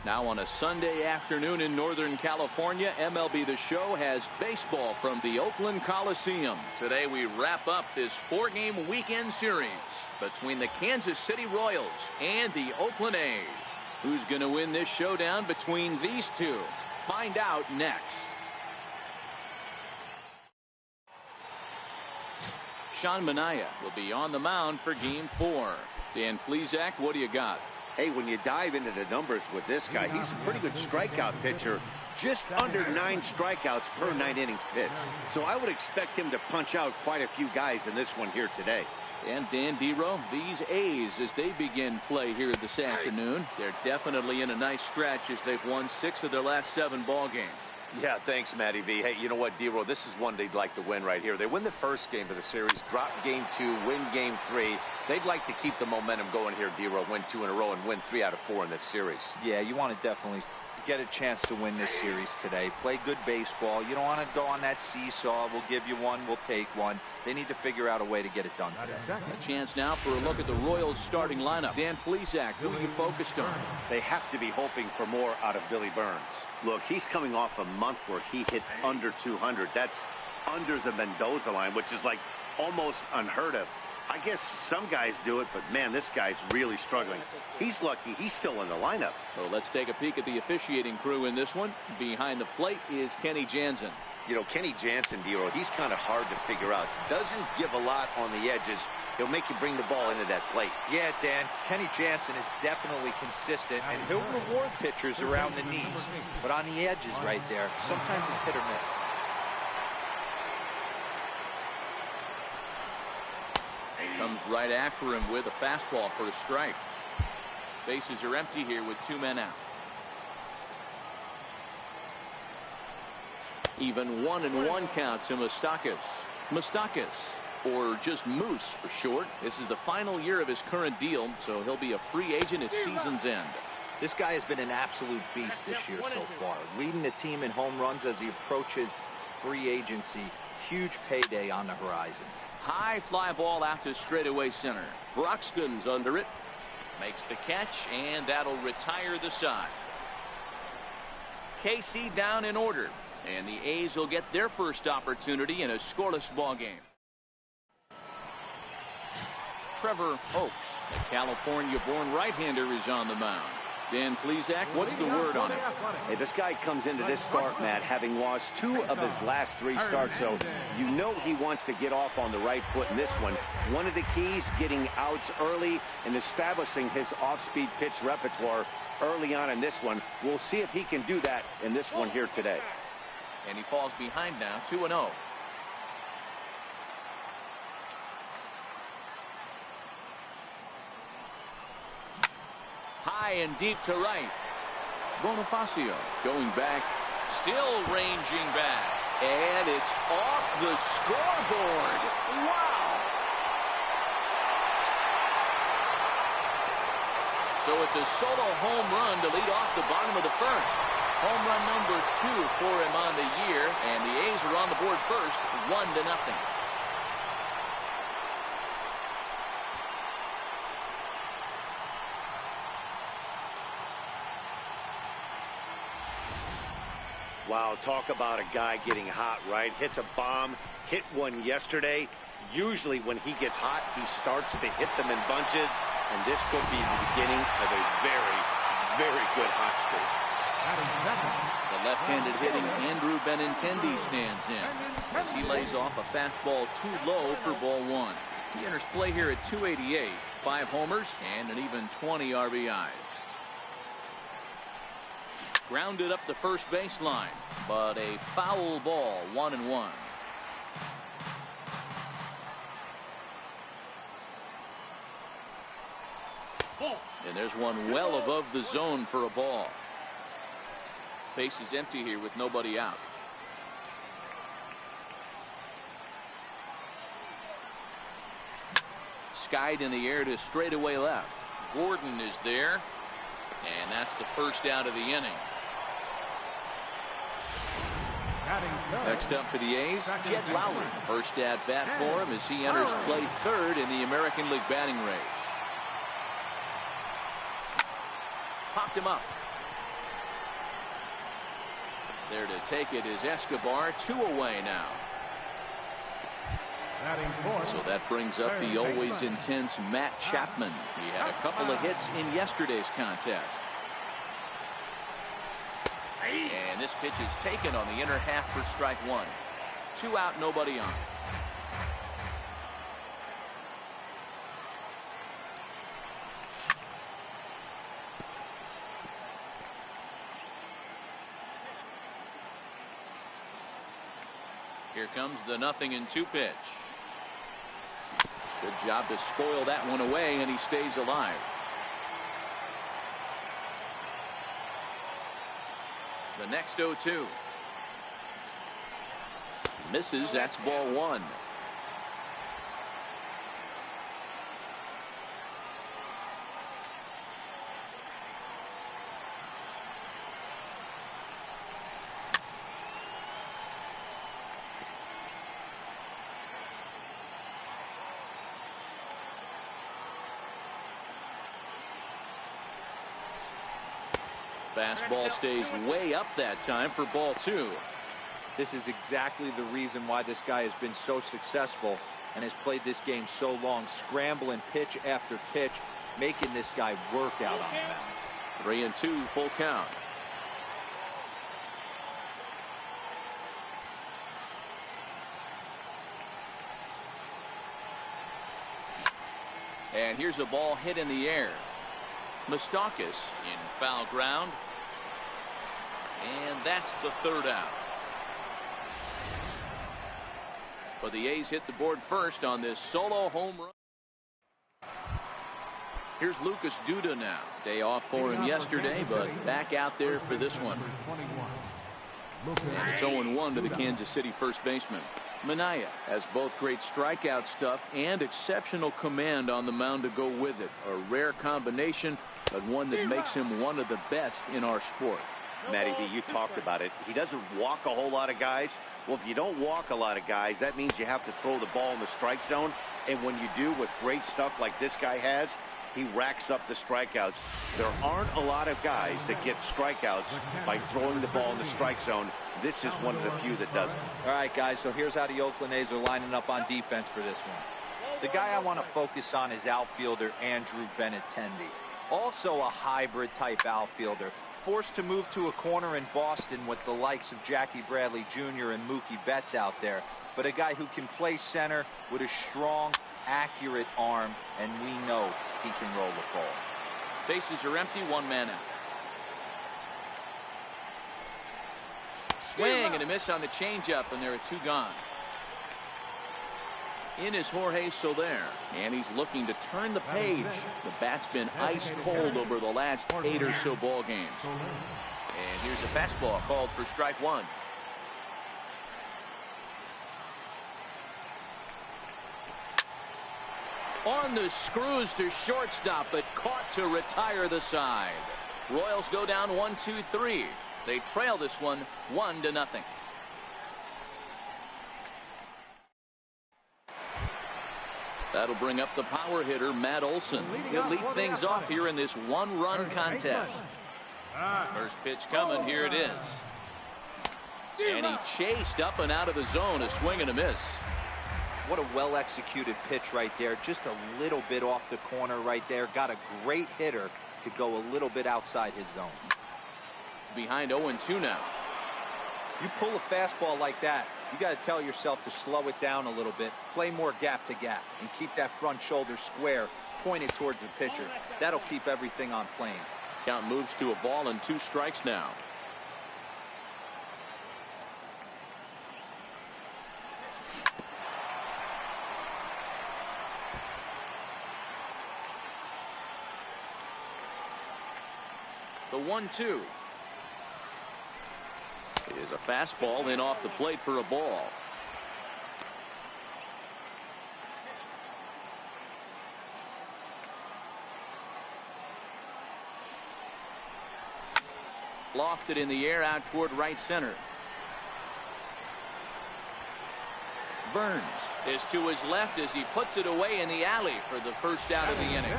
Now on a Sunday afternoon in Northern California, MLB The Show has baseball from the Oakland Coliseum. Today we wrap up this four-game weekend series between the Kansas City Royals and the Oakland A's. Who's going to win this showdown between these two? Find out next. Sean Manaea will be on the mound for Game 4. Dan Plesac, what do you got? Hey, when you dive into the numbers with this guy, he's a pretty good strikeout pitcher. Just under 9 strikeouts per 9 innings pitched. So I would expect him to punch out quite a few guys in this one here today. And Dan Dero, these A's, as they begin play here this afternoon, they're definitely in a nice stretch as they've won 6 of their last 7 ball games. Yeah, thanks, Matty V. Hey, you know what, Dero, this is one they'd like to win right here. They win the first game of the series, drop Game 2, win Game 3. They'd like to keep the momentum going here, Dero, win 2 in a row and win 3 out of 4 in this series. Yeah, you want to definitely get a chance to win this series today. Play good baseball. You don't want to go on that seesaw. We'll give you one, we'll take one. They need to figure out a way to get it done today. A chance now for a look at the Royals starting lineup. Dan Plesac, who are you focused on? They have to be hoping for more out of Billy Burns. Look, he's coming off a month where he hit under 200. That's under the Mendoza line, which is like almost unheard of. I guess some guys do it, but man, this guy's really struggling. He's lucky he's still in the lineup. So let's take a peek at the officiating crew in this one. Behind the plate is Kenny Jansen. You know, Kenny Jansen, Dero, he's kind of hard to figure out. Doesn't give a lot on the edges. He'll make you bring the ball into that plate. Yeah, Dan, Kenny Jansen is definitely consistent, and he'll reward pitchers around the knees. But on the edges right there, sometimes it's hit or miss. Comes right after him with a fastball for a strike. Bases are empty here with 2 men out. Even 1-1 count to Moustakas. Moustakas, or just Moose for short. This is the final year of his current deal, so he'll be a free agent at season's end. This guy has been an absolute beast this year so far, leading the team in home runs as he approaches free agency. Huge payday on the horizon. High fly ball out to straightaway center. Broxton's under it. Makes the catch, and that'll retire the side. KC down in order, and the A's will get their first opportunity in a scoreless ball game. Trevor Oakes, the California-born right-hander, is on the mound. Dan Plesac, what's the word on him? Hey, this guy comes into this start, Matt, having lost 2 of his last 3 starts, so you know he wants to get off on the right foot in this one. One of the keys, getting outs early and establishing his off-speed pitch repertoire early on in this one. We'll see if he can do that in this one here today. And he falls behind now, 2-0. High and deep to right. Bonifacio going back, still ranging back, and it's off the scoreboard. Wow! So it's a solo home run to lead off the bottom of the first. Home run number 2 for him on the year, and the A's are on the board first, 1-0. Wow, talk about a guy getting hot, right? Hits a bomb, hit one yesterday. Usually when he gets hot, he starts to hit them in bunches, and this could be the beginning of a very, very good hot streak. The left-handed hitting Andrew Benintendi stands in as he lays off a fastball too low for ball 1. He enters play here at 288, 5 homers, and an even 20 RBIs. Grounded up the first baseline, but a foul ball, 1-1. And there's one well above the zone for a ball. Base is empty here with nobody out. Skied in the air to straightaway left. Gordon is there, and that's the first out of the inning. Next up for the A's, Jed Lowry. First at bat for him as he enters play 3rd in the American League batting race. Popped him up. There to take it is Escobar, 2 away now. So that brings up the always intense Matt Chapman. He had a couple of hits in yesterday's contest. And this pitch is taken on the inner half for strike 1. 2 out, nobody on. Here comes the 0-2 pitch. Good job to spoil that one away, and he stays alive. The next 0-2. Misses. That's ball 1. Fastball stays way up that time for ball 2. This is exactly the reason why this guy has been so successful and has played this game so long, scrambling pitch after pitch, making this guy work out on that. 3-2, full count. And here's a ball hit in the air. Moustakas in foul ground. And that's the 3rd out. But the A's hit the board first on this solo home run. Here's Lucas Duda now. Day off for him yesterday, but back out there for this one. And it's 0-1 to the Kansas City first baseman. Minaya has both great strikeout stuff and exceptional command on the mound to go with it. A rare combination, but one that makes him one of the best in our sport. Matty V, you talked about it. He doesn't walk a whole lot of guys. Well, if you don't walk a lot of guys, that means you have to throw the ball in the strike zone. And when you do, with great stuff like this guy has, he racks up the strikeouts. There aren't a lot of guys that get strikeouts by throwing the ball in the strike zone. This is one of the few that doesn't. All right, guys, so here's how the Oakland A's are lining up on defense for this one. The guy I want to focus on is outfielder Andrew Benintendi. Also a hybrid type outfielder. Forced to move to a corner in Boston with the likes of Jackie Bradley Jr. and Mookie Betts out there. But a guy who can play center with a strong, accurate arm, and we know he can roll the ball. Bases are empty, 1 man out. Swing and a miss on the changeup, and there are 2 gone. In is Jorge Soler, and he's looking to turn the page. The bat's been ice cold over the last 8 or so ball games. And here's a fastball called for strike 1. On the screws to shortstop, but caught to retire the side. Royals go down 1-2-3. They trail this one 1-0. That'll bring up the power hitter, Matt Olson. He'll lead things off here in this 1-run contest. First pitch coming. Here it is. And he chased up and out of the zone. A swing and a miss. What a well-executed pitch right there. Just a little bit off the corner right there. Got a great hitter to go a little bit outside his zone. Behind 0-2 now. You pull a fastball like that, you got to tell yourself to slow it down a little bit, play more gap to gap, and keep that front shoulder square, pointed towards the pitcher. That'll keep everything on plane. Count moves to a ball and 2 strikes now. The 1-2. It is a fastball in off the plate for a ball. Lofted in the air out toward right center. Burns is to his left as he puts it away in the alley for the first out of the inning.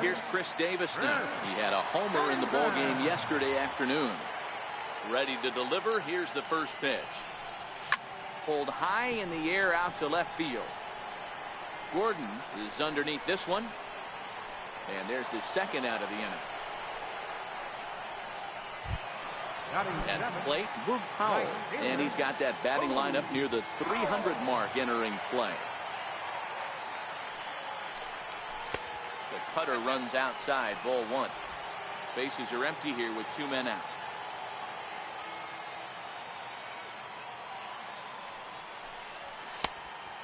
Here's Chris Davis now. He had a homer in the ball game yesterday afternoon. Ready to deliver. Here's the first pitch. Pulled high in the air out to left field. Gordon is underneath this one. And there's the second out of the inning. At the plate, Boog Powell. And he's got that batting lineup near the 300 mark entering play. The cutter runs outside, ball one. Bases are empty here with 2 men out.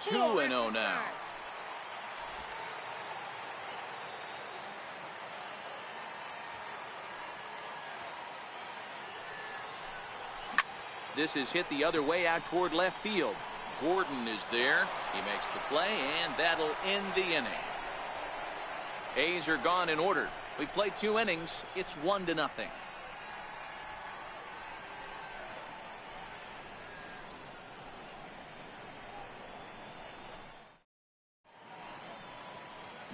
Two and 0 now. This is hit the other way out toward left field. Gordon is there. He makes the play, and that'll end the inning. A's are gone in order. We played 2 innings. It's 1-0.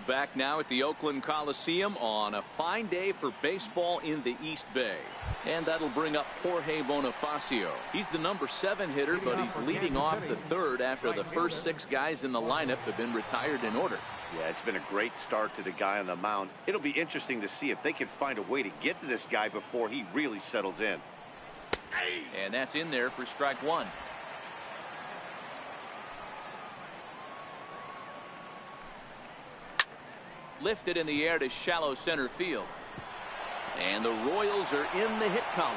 Back now at the Oakland Coliseum on a fine day for baseball in the East Bay. And that'll bring up Jorge Bonifacio. He's the number 7 hitter, but he's leading off the third after the first 6 guys in the lineup have been retired in order. Yeah, it's been a great start to the guy on the mound. It'll be interesting to see if they can find a way to get to this guy before he really settles in. And that's in there for strike 1. Lifted in the air to shallow center field. And the Royals are in the hit column.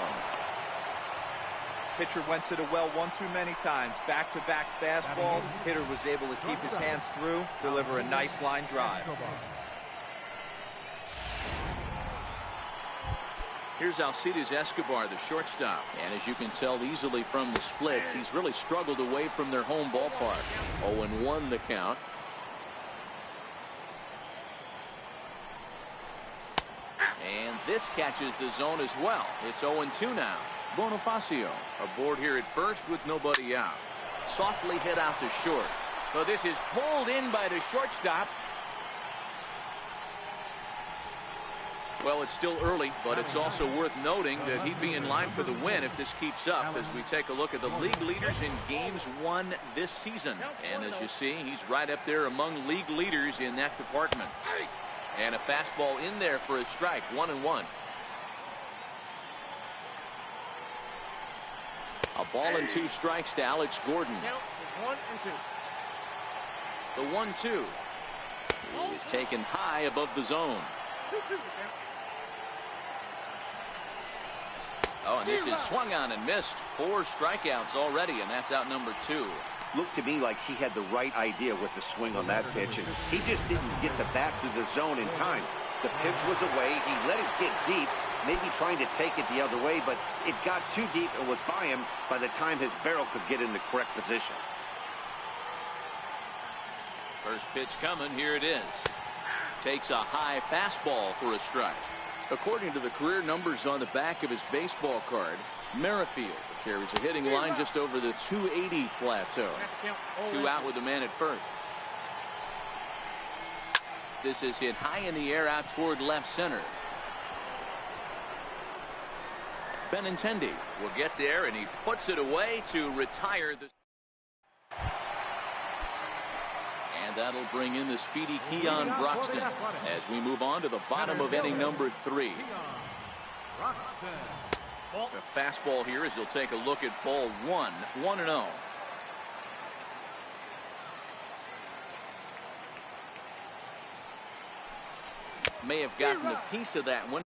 Pitcher went to the well one too many times. Back-to-back fastballs. Hitter was able to keep his hands through, deliver a nice line drive. Here's Alcides Escobar, the shortstop. And as you can tell easily from the splits, he's really struggled away from their home ballpark. 0-1 the count. And this catches the zone as well. It's 0-2 now. Bonifacio aboard here at first with nobody out. Softly hit out to short. So this is pulled in by the shortstop. Well, it's still early, but it's also worth noting that he'd be in line for the win if this keeps up as we take a look at the league leaders in games won this season. And as you see, he's right up there among league leaders in that department. And a fastball in there for a strike. 1-1. A ball and 2 strikes to Alex Gordon. The 1-2 is taken high above the zone. Oh, and this is swung on and missed. 4 strikeouts already, and that's out number 2. Looked to me like he had the right idea with the swing on that pitch, and he just didn't get the bat through the zone in time. The pitch was away. He let it get deep, maybe trying to take it the other way, but it got too deep and was by him by the time his barrel could get in the correct position. First pitch coming. Here it is. Takes a high fastball for a strike. According to the career numbers on the back of his baseball card, Merrifield carries a hitting line just over the 280 plateau. 2 out with the man at first. This is hit high in the air out toward left center. Benintendi will get there, and he puts it away to retire the. And that'll bring in the speedy Keon Broxton as we move on to the bottom of inning number 3. The fastball here as you'll take a look at ball 1. 1-0. May have gotten a piece of that one.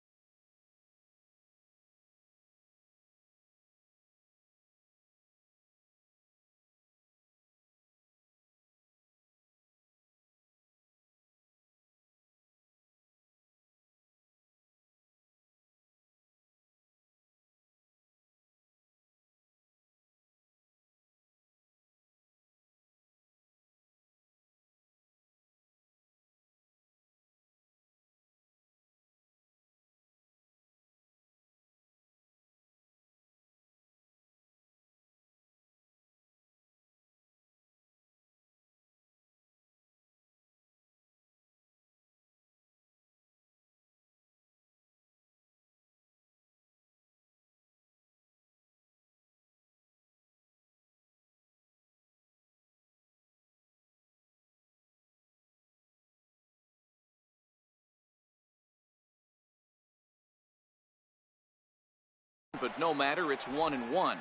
but no matter, it's 1-1.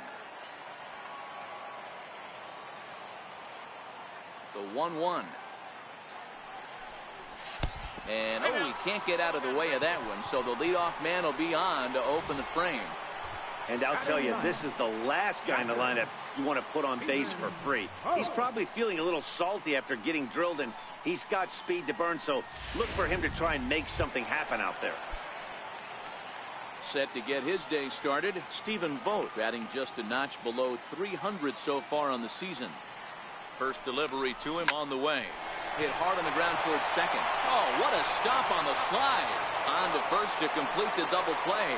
The 1-1. And, oh, he can't get out of the way of that one, so the leadoff man will be on to open the frame. And I'll tell you, this is the last guy in the lineup you want to put on base for free. He's probably feeling a little salty after getting drilled, and he's got speed to burn, so look for him to try and make something happen out there. Set to get his day started, Stephen Vogt, batting just a notch below 300 so far on the season. First delivery to him on the way. Hit hard on the ground towards second. Oh, what a stop on the slide. On to first to complete the double play.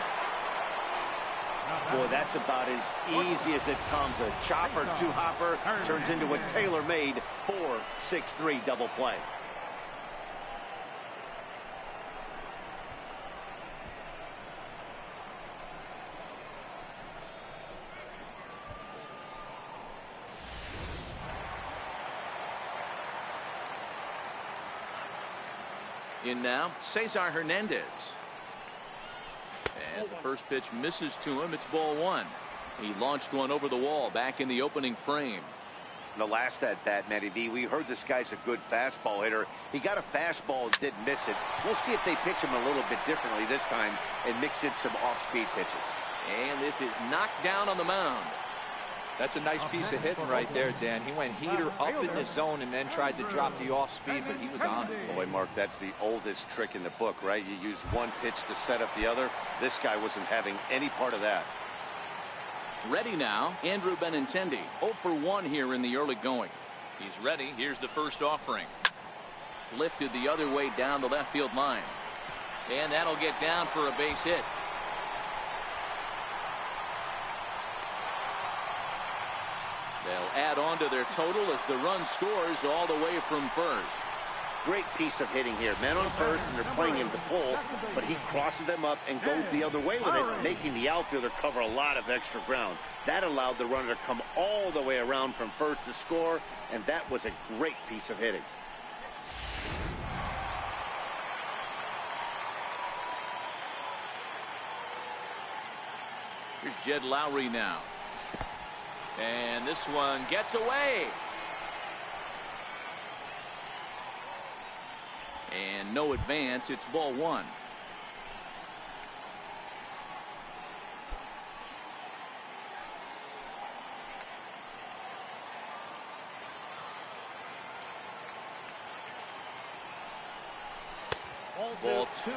Boy, that's about as easy as it comes. A chopper, two-hopper turns into a tailor-made 4-6-3 double play. In now, Cesar Hernandez. As the first pitch misses to him, it's ball one. He launched one over the wall back in the opening frame. The last at bat, Matty V, we heard this guy's a good fastball hitter. He got a fastball and did miss it. We'll see if they pitch him a little bit differently this time and mix in some off-speed pitches. And this is knocked down on the mound. That's a nice piece of hitting right there, Dan. He went heater up in the zone and then tried to drop the off speed, but he was on it. Boy, Mark, that's the oldest trick in the book, right? You use one pitch to set up the other. This guy wasn't having any part of that. Ready now, Andrew Benintendi, 0 for 1 here in the early going. He's ready. Here's the first offering. Lifted the other way down the left field line. And that'll get down for a base hit. They'll add on to their total as the run scores all the way from first. Great piece of hitting here. Men on first, and they're playing him to pull, but he crosses them up and goes the other way with it, making the outfielder cover a lot of extra ground. That allowed the runner to come all the way around from first to score, and that was a great piece of hitting. Here's Jed Lowry now. And this one gets away. And no advance. It's ball one. Ball two.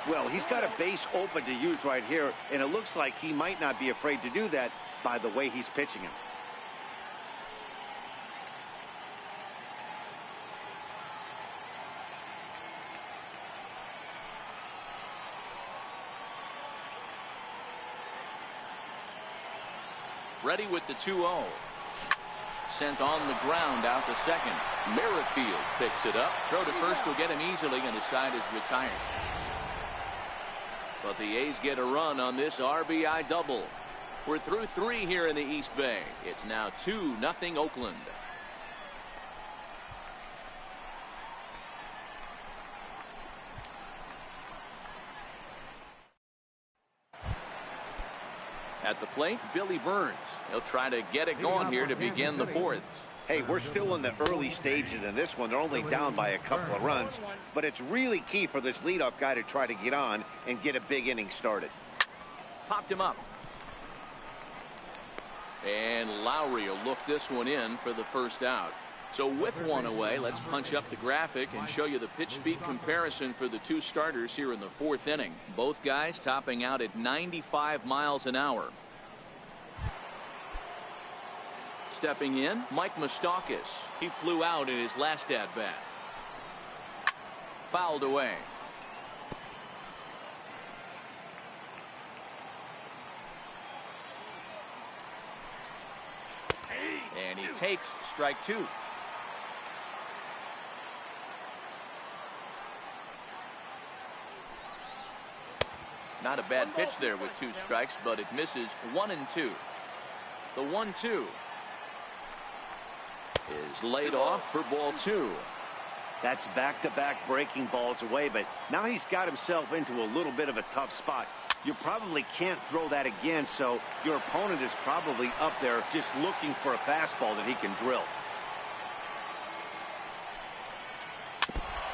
Well, he's got a base open to use right here, and it looks like he might not be afraid to do that by the way he's pitching him. Ready with the 2-0. Sent on the ground out to second. Merrifield picks it up. Throw to first will get him easily, and his side is retired. But the A's get a run on this RBI double. We're through 3 here in the East Bay. It's now 2-0 Oakland. At the plate, Billy Burns. He'll try to get it going here to begin the fourth. Hey, we're still in the early stages in this one. They're only down by a couple of runs, but it's really key for this leadoff guy to try to get on and get a big inning started. Popped him up. And Lowry will look this one in for the first out. So with one away, let's punch up the graphic and show you the pitch speed comparison for the two starters here in the fourth inning. Both guys topping out at 95 miles an hour. Stepping in, Mike Moustakas. He flew out in his last at-bat. Fouled away. And he takes strike two. Not a bad pitch there with 2 strikes, but it misses 1 and 2. The 1-2 is laid off for ball 2. That's back-to-back breaking balls away, but now he's got himself into a little bit of a tough spot. you probably can't throw that again, so your opponent is probably up there just looking for a fastball that he can drill.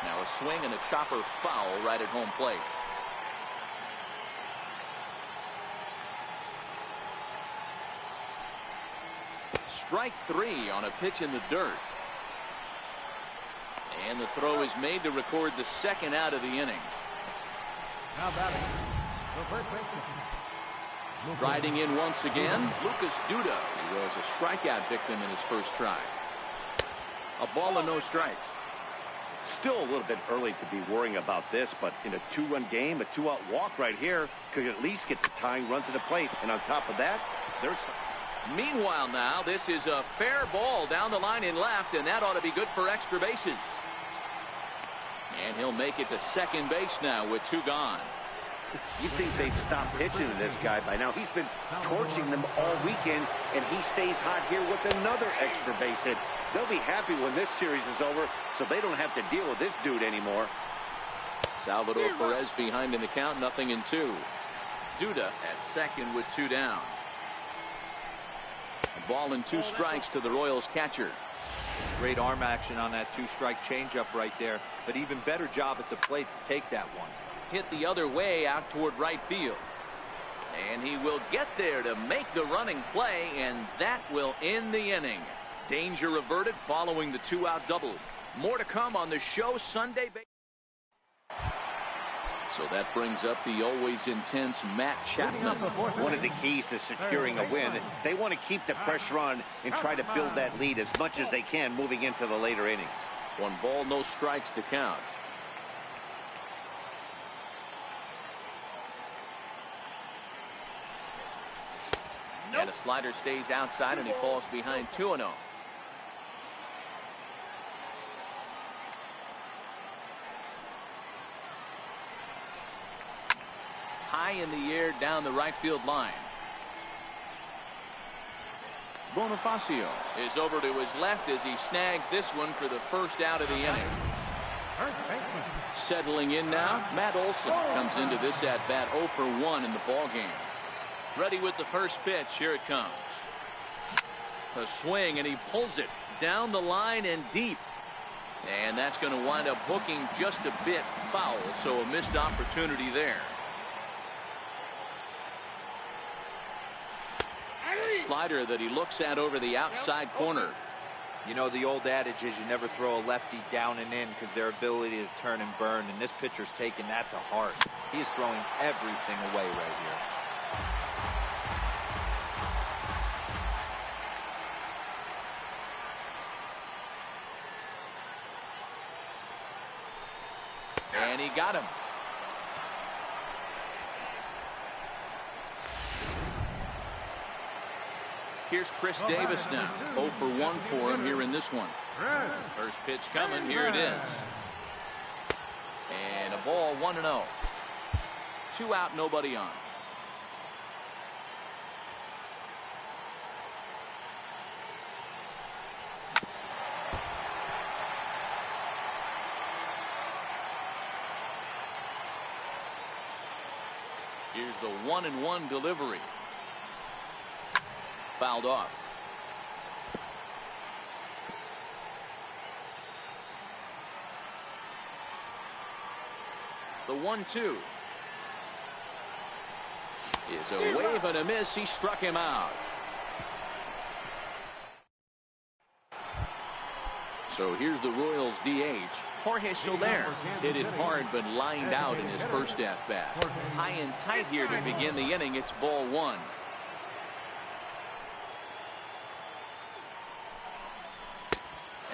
Now a swing and a chopper foul right at home plate. Strike 3 on a pitch in the dirt. And the throw is made to record the second out of the inning. Now batting. Riding in once again, Lucas Duda. He was a strikeout victim in his first try. A ball and no strikes. Still a little bit early to be worrying about this, but in a 2-run game, a 2-out walk right here could at least get the tying run to the plate. And on top of that, there's... Meanwhile now, this is a fair ball down the line in left, and that ought to be good for extra bases. And he'll make it to second base now with 2 gone. You'd think they'd stop pitching to this guy by now. He's been torching them all weekend, and he stays hot here with another extra base hit. They'll be happy when this series is over, so they don't have to deal with this dude anymore. Salvador Perez behind in the count, 0-2. Duda at second with 2 down. A ball and 2 strikes to the Royals catcher. Great arm action on that 2-strike changeup right there, but even better job at the plate to take that one. Hit the other way out toward right field. And he will get there to make the running play, and that will end the inning. Danger averted following the 2-out double. More to come on the show Sunday. So that brings up the always intense Matt Chapman. One of the keys to securing a win, they want to keep the pressure on and try to build that lead as much as they can moving into the later innings. 1 ball, no strikes to count. And a slider stays outside, and he falls behind 2-0. High in the air down the right field line. Bonifacio is over to his left as he snags this one for the first out of the inning. Settling in now, Matt Olson comes into this at bat 0 for 1 in the ball game. Ready with the first pitch. Here it comes. A swing, and he pulls it down the line and deep. And that's going to wind up hooking just a bit foul, so a missed opportunity there. A slider that he looks at over the outside corner. You know, the old adage is you never throw a lefty down and in because their ability to turn and burn, and this pitcher's taking that to heart. He is throwing everything away right here. And he got him. Here's Chris Davis now. 0 for 1 for him here in this one. First pitch coming. Here it is. And a ball, 1-0. 2 out, nobody on. Here's the 1-1 delivery. Fouled off. The 1-2 is a wave and a miss. He struck him out. So here's the Royals DH. Jorge Soler hit it hard but lined out in his first at-bat. High and tight here to begin the inning. It's ball 1.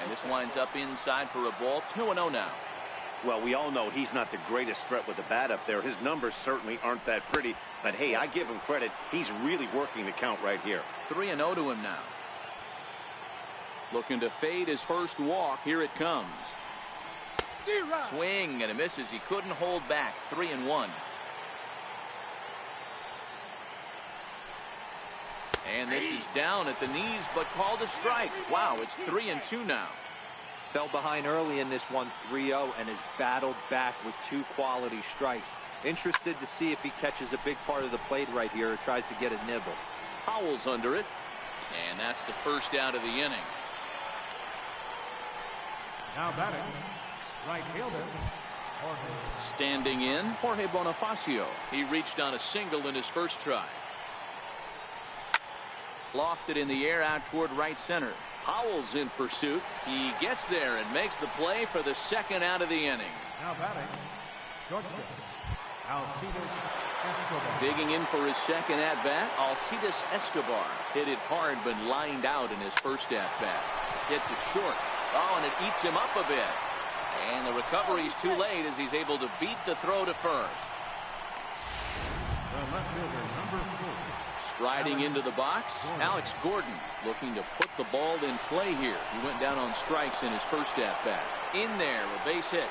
And this winds up inside for a ball. 2-0 now. Well, we all know he's not the greatest threat with the bat up there. His numbers certainly aren't that pretty. But, hey, I give him credit. He's really working the count right here. 3-0 to him now. Looking to fade his first walk. Here it comes. Swing and a miss as he couldn't hold back. 3-1. And this is down at the knees, but called a strike. Wow, it's 3-2 now. Fell behind early in this one, 3-0, and has battled back with 2 quality strikes. Interested to see if he catches a big part of the plate right here or tries to get a nibble. Powell's under it. And that's the first out of the inning. Now batting, right fielder, Jorge. Standing in, Jorge Bonifacio. He reached on a single in his first try. Lofted in the air out toward right center. Powell's in pursuit. He gets there and makes the play for the second out of the inning. Now batting, shortstop, Alcides Escobar. Digging in for his second at-bat, Alcides Escobar. Hit it hard but lined out in his first at-bat. Hit to short. Oh, and it eats him up a bit. And the recovery's too late as he's able to beat the throw to first. The left fielder, number 4. Striding into the box, Alex Gordon looking to put the ball in play here. He went down on strikes in his first at-bat. In there, a base hit.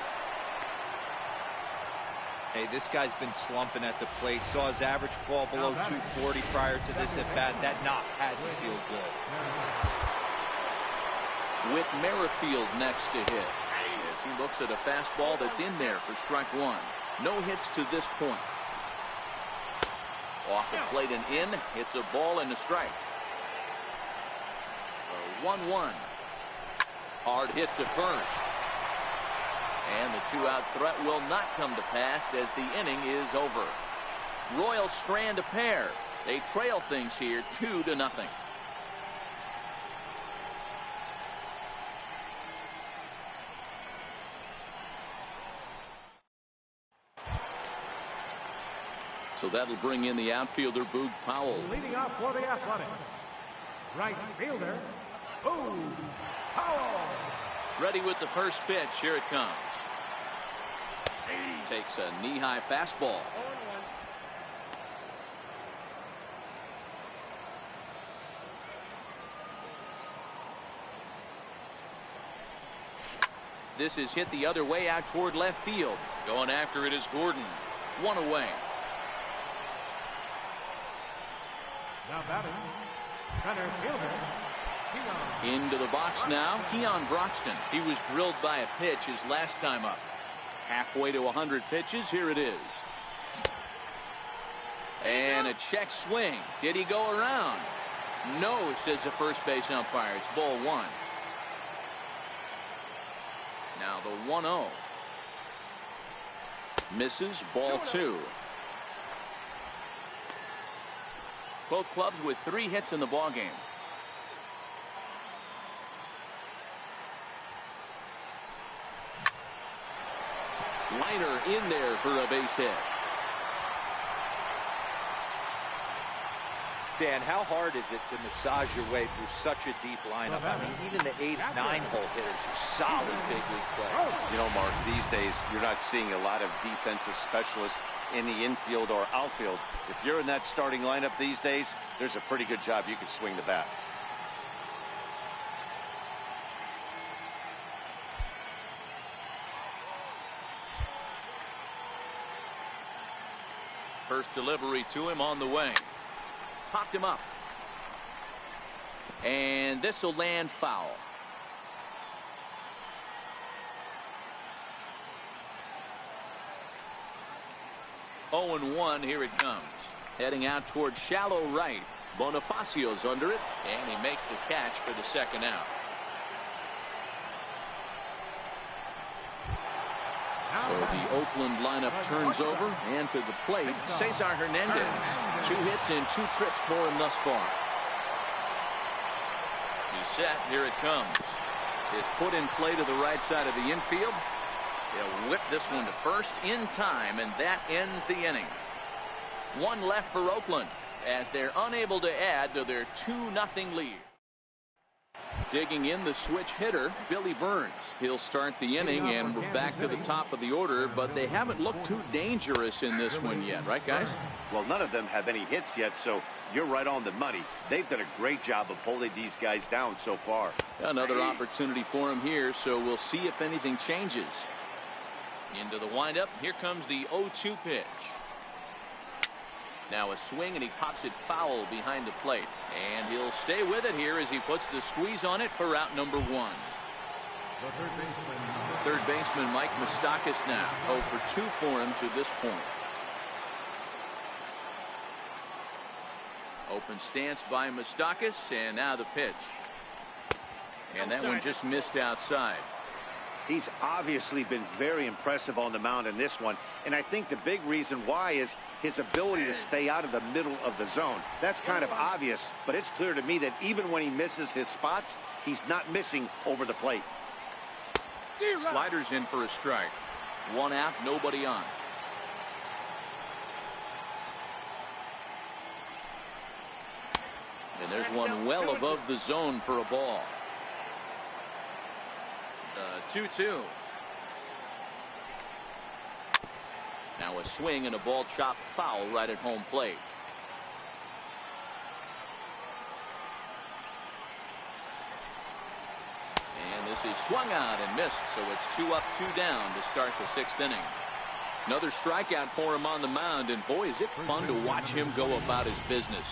Hey, this guy's been slumping at the plate. Saw his average fall below 240 prior to this at-bat. That knock had to feel good. With Merrifield next to hit. As he looks at a fastball that's in there for strike one. No hits to this point. Off the plate and in. It's a ball and a strike. 1-1. Hard hit to first. And the two-out threat will not come to pass as the inning is over. Royals strand a pair. They trail things here 2-0. So that'll bring in the outfielder, Boog Powell. Leading off for the Athletics, right fielder, Boog Powell. Ready with the first pitch. Here it comes. Takes a knee-high fastball. This is hit the other way out toward left field. Going after it is Gordon. One away. Now batting, center fielder, Keon. Into the box now, Keon Broxton. He was drilled by a pitch his last time up. Halfway to 100 pitches, here it is. And a check swing. Did he go around? No, says the first base umpire. It's ball one. Now the 1-0. Misses, ball two. Both clubs with 3 hits in the ballgame. Liner in there for a base hit. Dan, how hard is it to massage your way through such a deep lineup? I mean, even the 8 and 9 hole hitters are solid big league play. You know, Mark, these days you're not seeing a lot of defensive specialists in the infield or outfield. If you're in that starting lineup these days, there's a pretty good job you can swing the bat. First delivery to him on the way. Popped him up. And this will land foul. Oh, and 1. Here it comes. Heading out toward shallow right. Bonifacio's under it, and he makes the catch for the second out. So the Oakland lineup turns over, and to the plate, Cesar Hernandez. 2 hits and 2 trips for him thus far. He's set. Here it comes. It's put in play to the right side of the infield. He'll whip this one to first in time, and that ends the inning. 1 left for Oakland as they're unable to add to their 2-0 lead. Digging in the switch hitter, Billy Burns. He'll start the inning, and we're back to the top of the order, but they haven't looked too dangerous in this one yet, right, guys? Well, none of them have any hits yet, so you're right on the money. They've done a great job of holding these guys down so far. Another opportunity for him here, so we'll see if anything changes. Into the windup. Here comes the 0-2 pitch. Now a swing, and he pops it foul behind the plate. And he'll stay with it here as he puts the squeeze on it for out number 1. Third baseman Mike Moustakas now 0 for 2 for him to this point. Open stance by Moustakas, and now the pitch. And that one just missed outside. He's obviously been very impressive on the mound in this one, and I think the big reason why is his ability to stay out of the middle of the zone. That's kind of obvious, but it's clear to me that even when he misses his spots, he's not missing over the plate. Sliders in for a strike. One out, nobody on. And there's one well above the zone for a ball. 2-2. Now a swing and a ball chopped foul right at home plate. And this is swung out and missed, so it's 2 up, 2 down to start the 6th inning. Another strikeout for him on the mound, and boy, is it fun to watch him go about his business.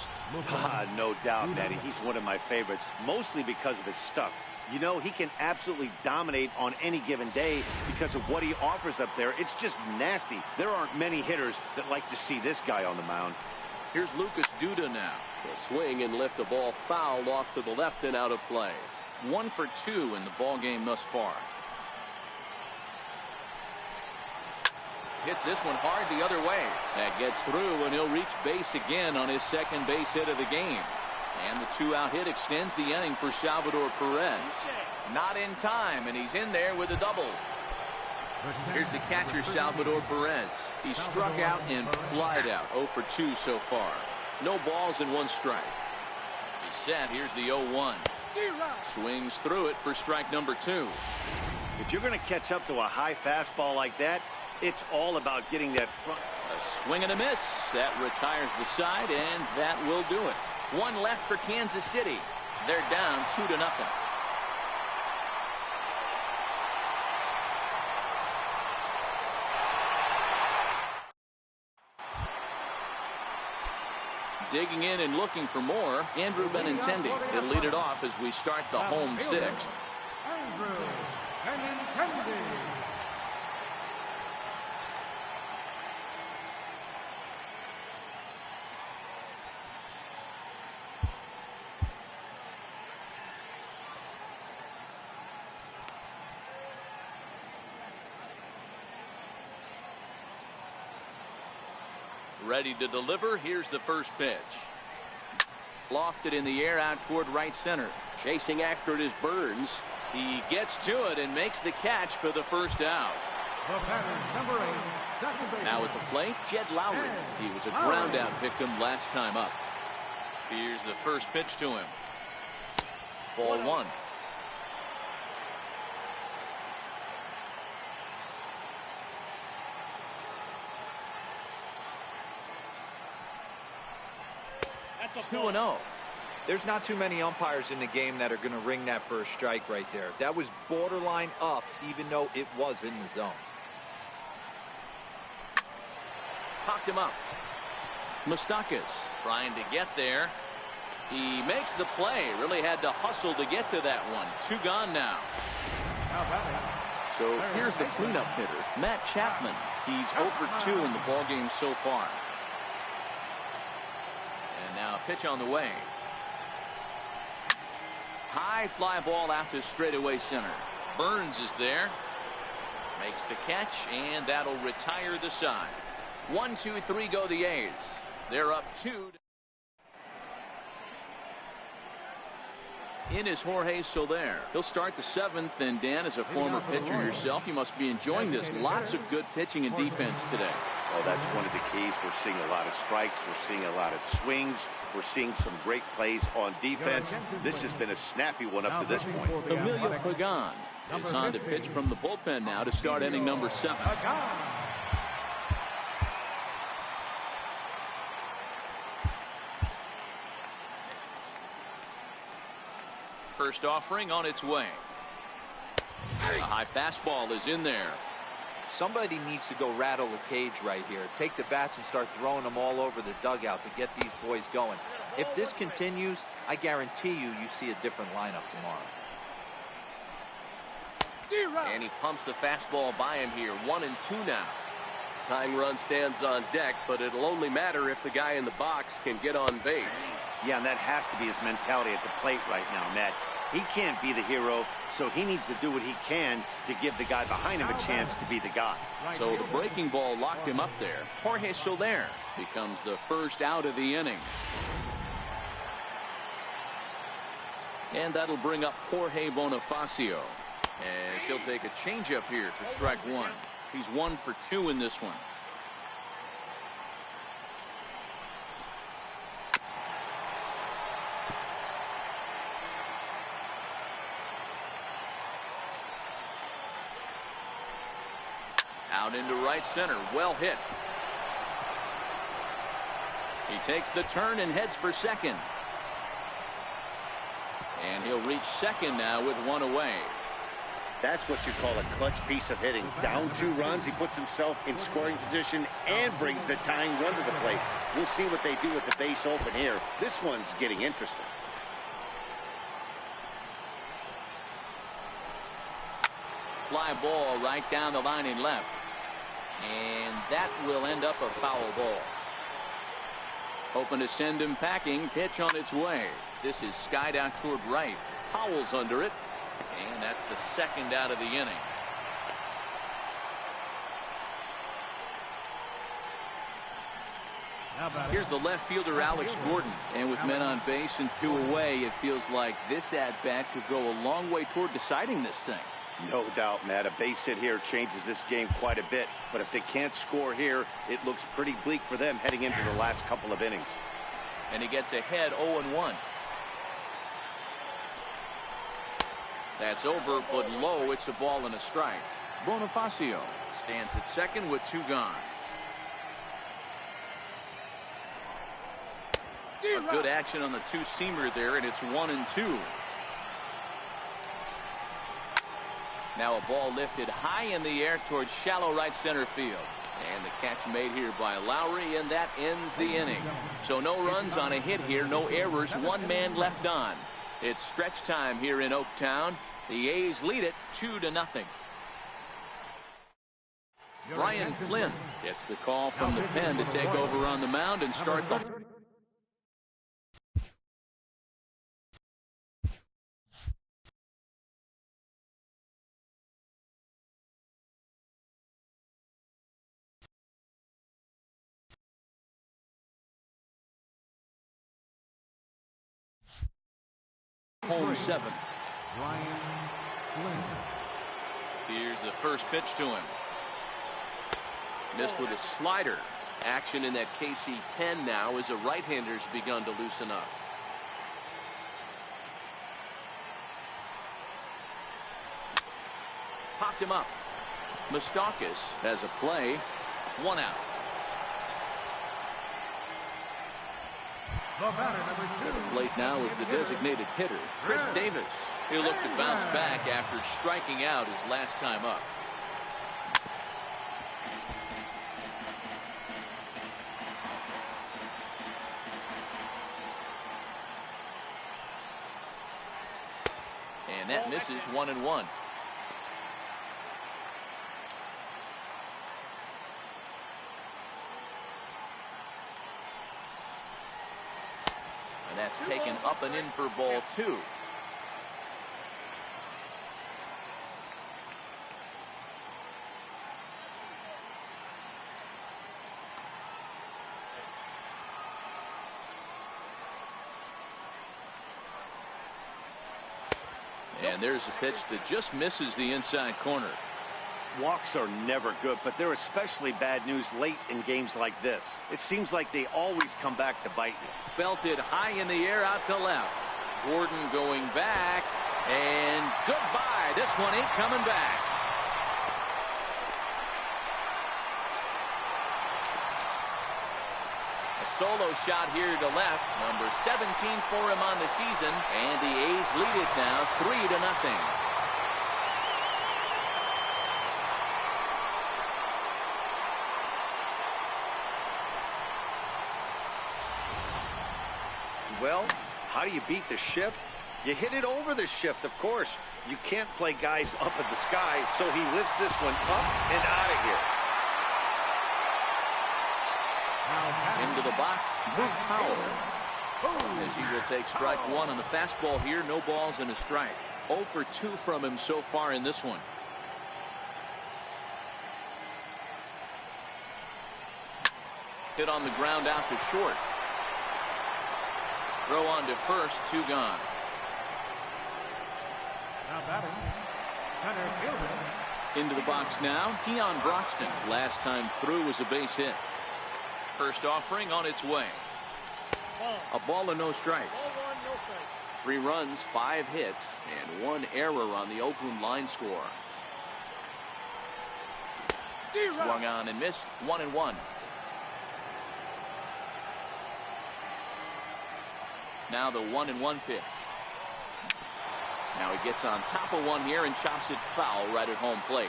No doubt, Matty. He's one of my favorites, mostly because of his stuff. You know, he can absolutely dominate on any given day because of what he offers up there. It's just nasty. There aren't many hitters that like to see this guy on the mound. Here's Lucas Duda now. A swing and lift, the ball fouled off to the left and out of play. 1 for 2 in the ball game thus far. Hits this one hard the other way. That gets through, and he'll reach base again on his second base hit of the game. And the 2-out hit extends the inning for Salvador Perez. Not in time, and he's in there with a double. Here's the catcher, Salvador Perez. He struck out and flied out. 0 for 2 so far. No balls and 1 strike. He's set. Here's the 0-1. Swings through it for strike number 2. If you're going to catch up to a high fastball like that, it's all about getting that front. A swing and a miss. That retires the side, and that will do it. 1 left for Kansas City. They're down 2-0. Digging in and looking for more, Andrew Benintendi. He'll lead it off as we start the home 6th. Andrew Benintendi. Ready to deliver. Here's the first pitch. Lofted in the air out toward right center. Chasing after it is Burns. He gets to it and makes the catch for the first out. The batter, number 8, second base. Now at the plate, Jed Lowry. He was a ground out victim last time up. Here's the first pitch to him. Ball 1. That's 2-0. There's not too many umpires in the game that are going to ring that first strike right there. That was borderline up, even though it was in the zone. Popped him up. Moustakas trying to get there. He makes the play. Really had to hustle to get to that one. 2 gone now. So here's the cleanup hitter, Matt Chapman. He's 0 for 2 in the ballgame so far. And now a pitch on the way. High fly ball out to straightaway center. Burns is there. Makes the catch, and that'll retire the side. 1, 2, 3 go the A's. They're up 2. In is Jorge Soler. He'll start the 7th, and Dan, as a former pitcher yourself, you must be enjoying this. Lots of good pitching and defense today. Oh, that's one of the keys. We're seeing a lot of strikes. We're seeing a lot of swings. We're seeing some great plays on defense. This has been a snappy one up to this point. Emilio Pagan is on to pitch from the bullpen now to start inning number 7. First offering on its way. A high fastball is in there. Somebody needs to go rattle the cage right here. Take the bats and start throwing them all over the dugout to get these boys going. If this continues, I guarantee you see a different lineup tomorrow. And he pumps the fastball by him here. 1 and 2 now. Tying run stands on deck, but it'll only matter if the guy in the box can get on base. Yeah, and that has to be his mentality at the plate right now, Matt. He can't be the hero, so he needs to do what he can to give the guy behind him a chance to be the guy. So the breaking ball locked him up there. Jorge Soler becomes the first out of the inning. And that'll bring up Jorge Bonifacio, as he'll take a changeup here for strike one. He's 1 for 2 in this one. Out into right center. Well hit. He takes the turn and heads for second. And he'll reach second now with one away. That's what you call a clutch piece of hitting. Down 2 runs, he puts himself in scoring position and brings the tying run to the plate. We'll see what they do with the base open here. This one's getting interesting. Fly ball right down the line in left. And that will end up a foul ball. Hoping to send him packing. Pitch on its way. This is skied out toward right. Powell's under it. And that's the second out of the inning. Here's the left fielder, Alex Gordon. And with men on base and 2 away, it feels like this at-bat could go a long way toward deciding this thing. No doubt, Matt. A base hit here changes this game quite a bit. But if they can't score here, it looks pretty bleak for them heading into the last couple of innings. And he gets ahead 0-1. That's over, but low. It's a ball and a strike. Bonifacio stands at second with 2 gone. A good action on the 2-seamer there, and it's 1-2. Now a ball lifted high in the air towards shallow right center field. And the catch made here by Lowry, and that ends the inning. So no runs on a hit here, no errors, 1 man left on. It's stretch time here in Oaktown. The A's lead it 2-0. Brian Flynn gets the call from the pen to take over on the mound and start the home 7. Here's the first pitch to him. Missed with a slider. Action in that KC pen now as a right-hander's begun to loosen up. Popped him up. Moustakas has a play. 1 out. At the plate now is the designated hitter, Chris Davis. He'll look to bounce back after striking out his last time up. And that misses 1-1. And that's taken up and in for ball 2. And there's a pitch that just misses the inside corner. Walks are never good, but they're especially bad news late in games like this. It seems like they always come back to bite you. Belted high in the air out to left. Gordon going back, and goodbye. This one ain't coming back. A solo shot here to left. Number 17 for him on the season, and the A's lead it now 3-0. Well, how do you beat the shift? You hit it over the shift, of course. You can't play guys up in the sky, so he lifts this one up and out of here. Into the box, Luke Powell. As he will take strike one on the fastball here. No balls and a strike. 0 for 2 from him so far in this one. Hit on the ground out to short. Throw on to first, 2 gone. Now batting, center fielder. Into the box now, Keon Broxton. Last time through was a base hit. First offering on its way. A ball and no strikes. 3 runs, 5 hits, and 1 error on the Oakland line score. Swung on and missed. 1-1. Now the 1-1 pitch. Now he gets on top of one here and chops it foul right at home plate.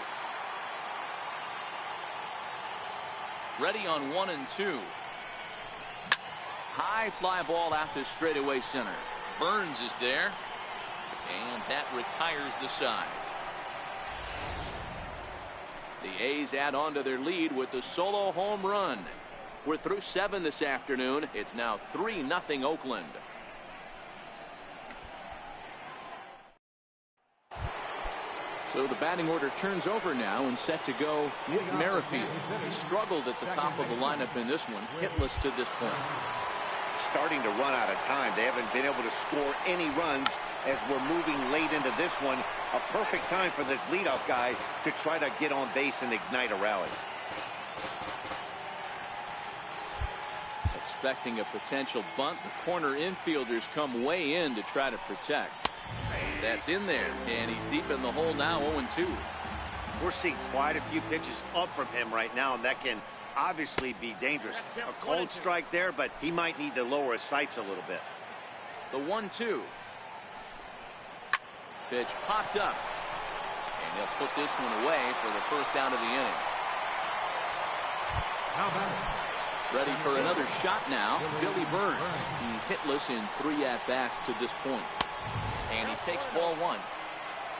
Ready on 1-2. High fly ball out to straightaway center. Burns is there, and that retires the side. The A's add on to their lead with the solo home run. We're through 7 this afternoon. It's now 3-0 Oakland. So the batting order turns over now and set to go Nick Merrifield. He struggled at the top of the lineup in this one, hitless to this point. Starting to run out of time. They haven't been able to score any runs as we're moving late into this one. A perfect time for this leadoff guy to try to get on base and ignite a rally. Expecting a potential bunt, the corner infielders come way in to try to protect. That's in there, and he's deep in the hole now, 0-2. We're seeing quite a few pitches up from him right now, and that can obviously be dangerous. A cold strike there, but he might need to lower his sights a little bit. The 1-2. Pitch popped up, and he'll put this one away for the first out of the inning. Ready for another shot now, Billy Burns. He's hitless in 3 at-bats to this point. And he takes ball 1.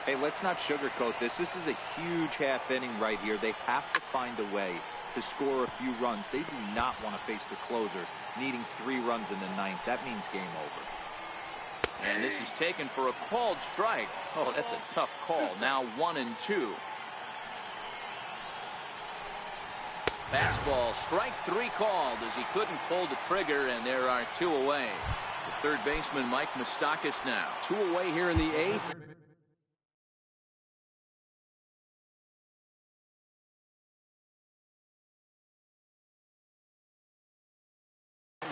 Hey, let's not sugarcoat this. This is a huge half inning right here. They have to find a way to score a few runs. They do not want to face the closer needing 3 runs in the 9th. That means game over. And this is taken for a called strike. Oh, that's a tough call. Now 1-2. Fastball, strike 3 called as he couldn't pull the trigger, and there are 2 away. The third baseman, Mike Moustakas, now 2 away here in the 8th.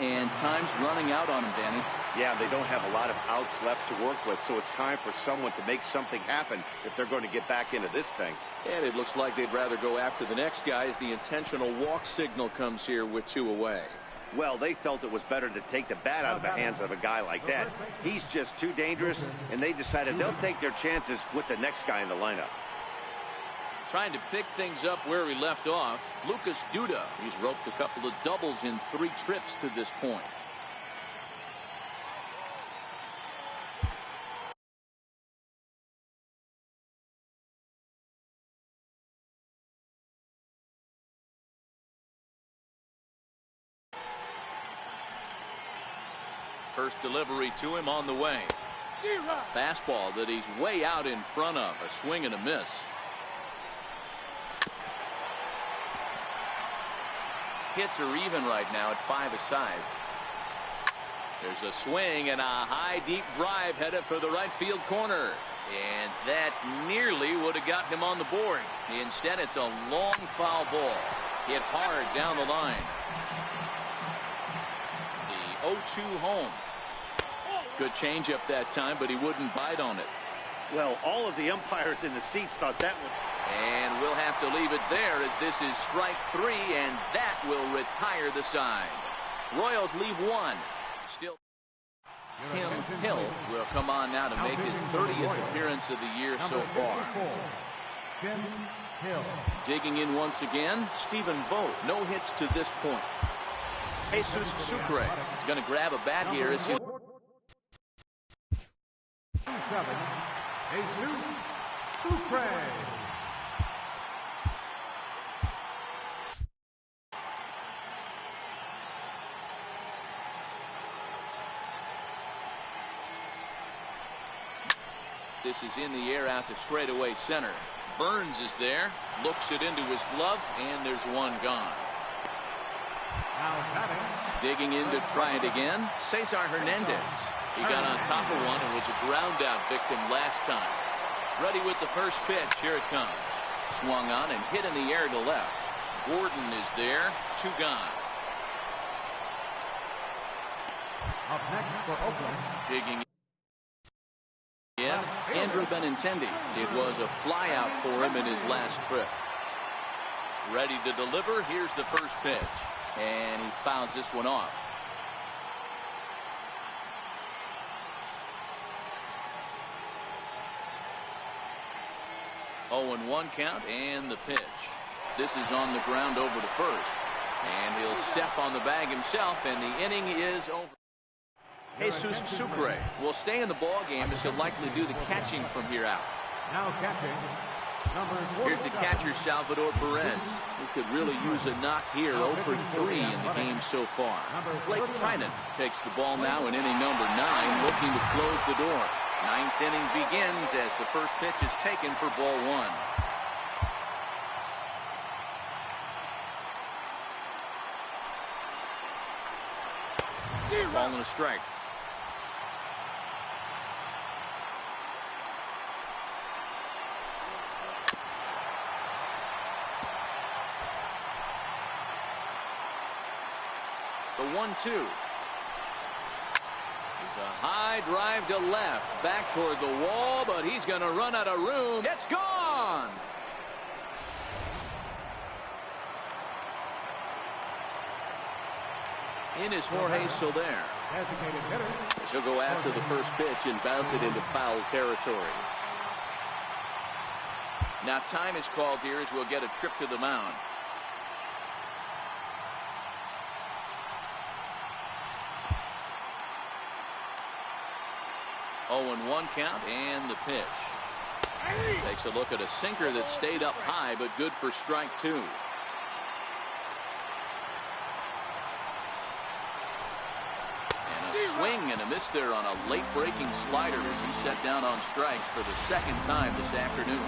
And time's running out on him, Danny. Yeah, they don't have a lot of outs left to work with, so it's time for someone to make something happen if they're going to get back into this thing. And it looks like they'd rather go after the next guy as the intentional walk signal comes here with 2 away. Well, they felt it was better to take the bat out of the hands of a guy like that. He's just too dangerous, and they decided they'll take their chances with the next guy in the lineup. Trying to pick things up where he left off, Lucas Duda. He's roped a couple of doubles in 3 trips to this point. First delivery to him on the way. Fastball that he's way out in front of. A swing and a miss. Hits are even right now at 5 aside. There's a swing and a high deep drive headed for the right field corner. And that nearly would have gotten him on the board. Instead, it's a long foul ball. Hit hard down the line. The 0-2 home. Good changeup that time, but he wouldn't bite on it. Well, all of the umpires in the seats thought that was... And we'll have to leave it there as this is strike 3, and that will retire the side. Royals leave 1. Still, Tim Hill will come on now to make his 30th appearance of the year so far. Tim Hill. Digging in once again, Stephen Vogt. No hits to this point. Jesus Sucre is going to grab a bat here as he... Jesus Sucre. This is in the air out to straightaway center. Burns is there, looks it into his glove, and there's one gone. Digging in to try it again, Cesar Hernandez. He got on top of one and was a ground out victim last time. Ready with the first pitch. Here it comes. Swung on and hit in the air to left. Gordon is there. 2 gone. Up next for Oakland. Digging in, Andrew Benintendi. It was a flyout for him in his last trip. Ready to deliver. Here's the first pitch. And he fouls this one off. Oh, and 1 count, and the pitch. This is on the ground over to first. And he'll step on the bag himself, and the inning is over. Jesus Sucre will stay in the ball game as he'll likely do the catching from here out. Now catching. Here's the catcher, Salvador Perez, who could really use a knock here. 0 for 3 in the game so far. Blake Trinan takes the ball now in inning number 9, looking to close the door. 9th inning begins as the first pitch is taken for ball 1. Ball and a strike. The 1-2 is a high drive to left, back toward the wall, but he's going to run out of room. It's gone. In is Jorge Soler. Designated hitter. He'll go after the first pitch and bounce it into foul territory. Now time is called here as we'll get a trip to the mound. Oh, and 1 count, and the pitch. Takes a look at a sinker that stayed up high, but good for strike 2. And a swing and a miss there on a late breaking slider as he set down on strikes for the 2nd time this afternoon.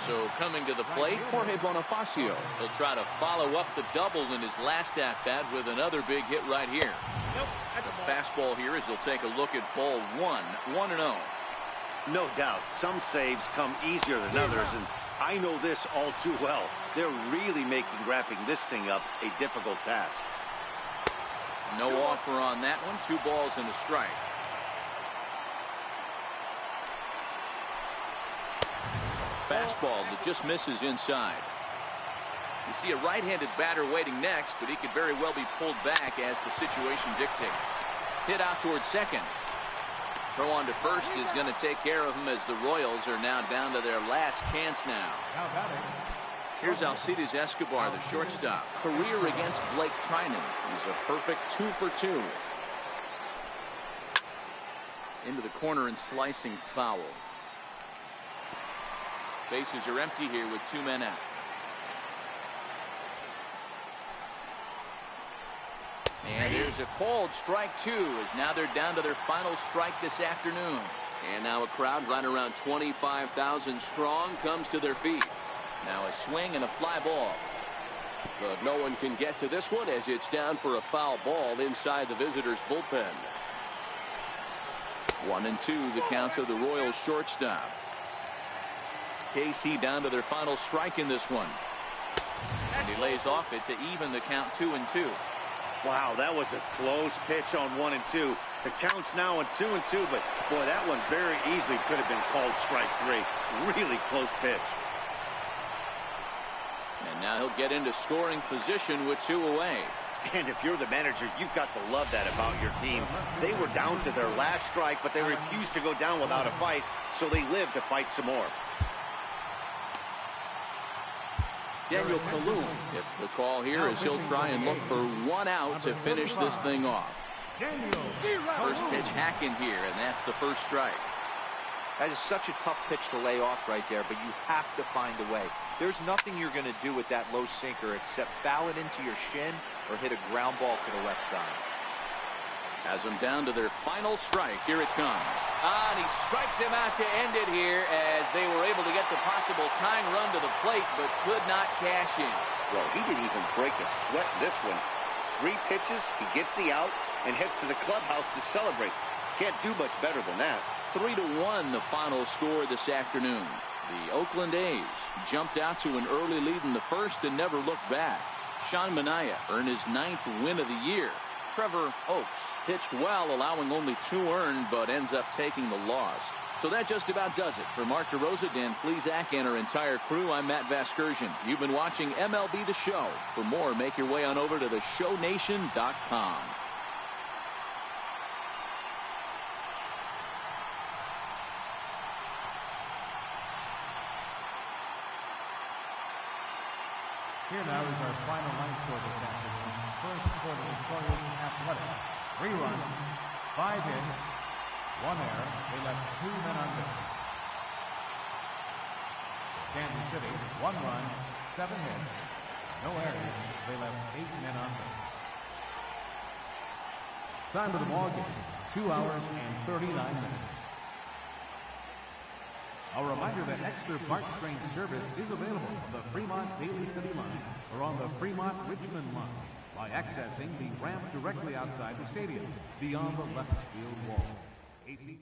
So coming to the plate, Jorge Bonifacio. He'll try to follow up the double in his last at-bat with another big hit right here. The fastball here as he'll take a look at ball 1, 1-0. No doubt, some saves come easier than others, and I know this all too well. They're really making wrapping this thing up a difficult task. No offer on that one. 2 balls and a strike. Fastball that just misses inside. You see a right-handed batter waiting next, but he could very well be pulled back as the situation dictates. Hit out towards second. Throw on to first is going to take care of him as the Royals are now down to their last chance now. Here's Alcides Escobar, the shortstop. Career against Blake Trinan. He's a perfect 2 for 2. Into the corner and slicing foul. Bases are empty here with 2 men out. And there's a called strike 2 as now they're down to their final strike this afternoon. And now a crowd right around 25,000 strong comes to their feet. Now a swing and a fly ball. But no one can get to this one as it's down for a foul ball inside the visitors' bullpen. 1-2 the counts of the Royals shortstop. KC down to their final strike in this one. And he lays off it to even the count 2-2. Wow, that was a close pitch on 1-2. The count's now on 2-2, but boy, that one very easily could have been called strike 3. Really close pitch. And now he'll get into scoring position with 2 away. And if you're the manager, you've got to love that about your team. They were down to their last strike, but they refused to go down without a fight, so they lived to fight some more. Daniel Kalum gets the call here as he'll try and look for 1 out to finish this thing off. First pitch hack in here, and that's the first strike. That is such a tough pitch to lay off right there, but you have to find a way. There's nothing you're going to do with that low sinker except foul it into your shin or hit a ground ball to the left side. Has them down to their final strike. Here it comes. And he strikes him out to end it here as they were able to get the possible tying run to the plate, but could not cash in. Well, he didn't even break a sweat in this one. 3 pitches, he gets the out, and heads to the clubhouse to celebrate. Can't do much better than that. 3-1 the final score this afternoon. The Oakland A's jumped out to an early lead in the first and never looked back. Sean Manaea earned his 9th win of the year. Trevor Oakes pitched well, allowing only 2 earned, but ends up taking the loss. So that just about does it. For Mark DeRosa, Dan Plesac, and our entire crew, I'm Matt Vasgersian. You've been watching MLB The Show. For more, make your way on over to theshownation.com. Here now is our final line score this afternoon. First for the Oakland Athletics. 3 runs, 5 hits, 1 error. They left 2 men on base. Kansas City, 1 run, 7 hits, no errors. They left 8 men on base. Time of the ball game, 2 hours and 39 minutes. A reminder that extra parts train service is available on the Fremont Daly City line or on the Fremont Richmond line by accessing the ramp directly outside the stadium beyond the left field wall. AC